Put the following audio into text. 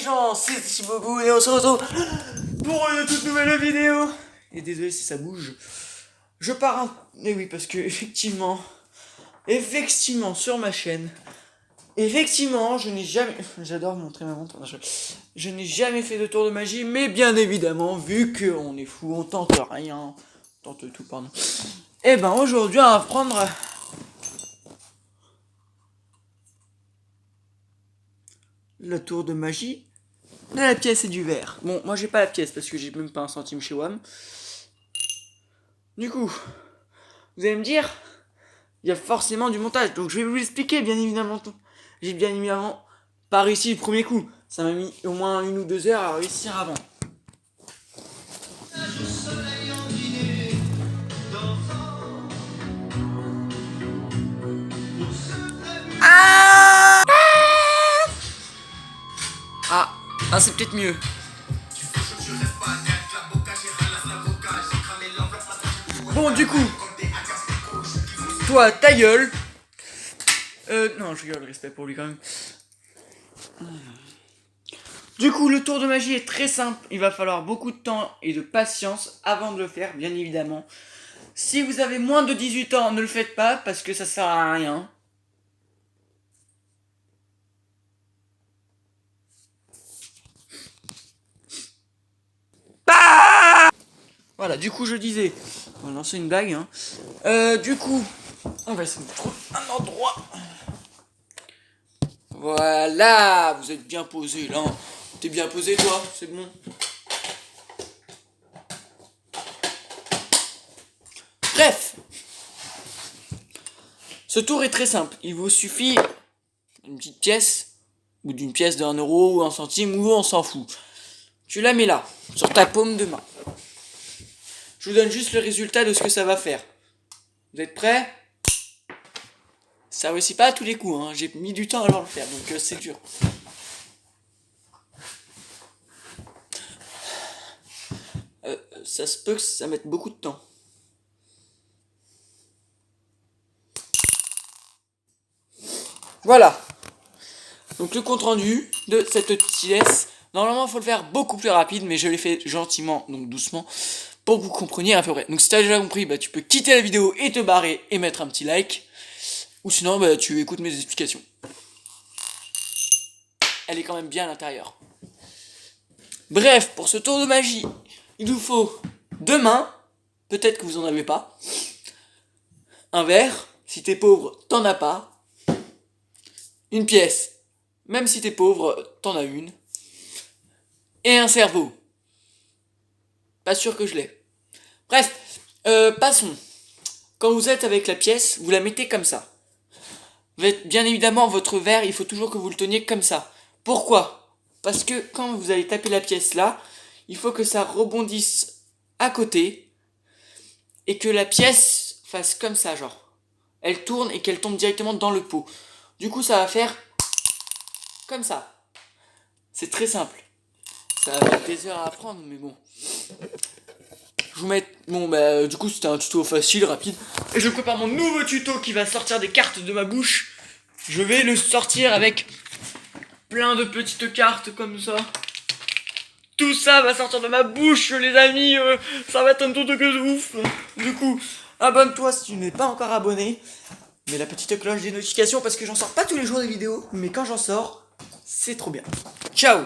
gens, c'est Thibaut et on se retrouve pour une toute nouvelle vidéo. Et désolé si ça bouge. Je pars un... Mais oui, parce que effectivement, sur ma chaîne, je n'ai jamais... J'adore montrer ma montre. Je n'ai jamais fait de tour de magie, mais bien évidemment, vu qu'on est fou, on tente rien. On tente tout, pardon. Et ben aujourd'hui, on va prendre... le tour de magie de la pièce et du verre. Bon, moi j'ai pas la pièce parce que j'ai même pas un centime chez WAM. Du coup, vous allez me dire, il y a forcément du montage. Donc je vais vous l'expliquer, bien évidemment. J'ai bien évidemment pas réussi le premier coup. Ça m'a mis au moins 1 ou 2 heures à réussir avant. Ah, c'est peut-être mieux. Bon, du coup, toi, ta gueule. Non, je rigole, respect pour lui quand même. Du coup, le tour de magie est très simple. Il va falloir beaucoup de temps et de patience avant de le faire, bien évidemment. Si vous avez moins de 18 ans, ne le faites pas parce que ça sert à rien. Voilà, du coup, je disais, on va lancer une blague. Du coup, on va essayer de trouver un endroit. Voilà, vous êtes bien posé là. T'es bien posé, toi, c'est bon. Bref, ce tour est très simple. Il vous suffit d'une petite pièce, ou d'une pièce d'1 euro, ou 1 centime, ou on s'en fout. Tu la mets là, sur ta paume de main. Je vous donne juste le résultat de ce que ça va faire. Vous êtes prêts? Ça réussit pas à tous les coups, hein. J'ai mis du temps à le faire, donc c'est dur. Ça se peut que ça mette beaucoup de temps. Voilà. Donc le compte rendu de cette pièce. Normalement, il faut le faire beaucoup plus rapide, mais je l'ai fait gentiment, donc doucement, pour que vous compreniez à peu près. Donc si tu as déjà compris, bah, tu peux quitter la vidéo et te barrer et mettre un petit like. Ou sinon, bah, tu écoutes mes explications. Elle est quand même bien à l'intérieur. Bref, pour ce tour de magie, il nous faut 2 mains. Peut-être que vous en avez pas. Un verre. Si t'es pauvre, t'en as pas. Une pièce. Même si t'es pauvre, t'en as une. Et un cerveau. Pas sûr que je l'ai. Bref, passons. Quand vous êtes avec la pièce, vous la mettez comme ça. Bien évidemment, votre verre, il faut toujours que vous le teniez comme ça. Pourquoi? Parce que quand vous allez taper la pièce là, il faut que ça rebondisse à côté et que la pièce fasse comme ça, genre. Elle tourne et qu'elle tombe directement dans le pot. Du coup, ça va faire comme ça. C'est très simple. Ça va mettre des heures à apprendre, mais bon. Je vous mets... Bon, bah, du coup, c'était un tuto facile, rapide. Et je prépare mon nouveau tuto qui va sortir des cartes de ma bouche. Je vais le sortir avec plein de petites cartes comme ça. Tout ça va sortir de ma bouche, les amis. Ça va être un tuto de ouf. Du coup, abonne-toi si tu n'es pas encore abonné. Mets la petite cloche des notifications parce que j'en sors pas tous les jours des vidéos. Mais quand j'en sors, c'est trop bien. Ciao!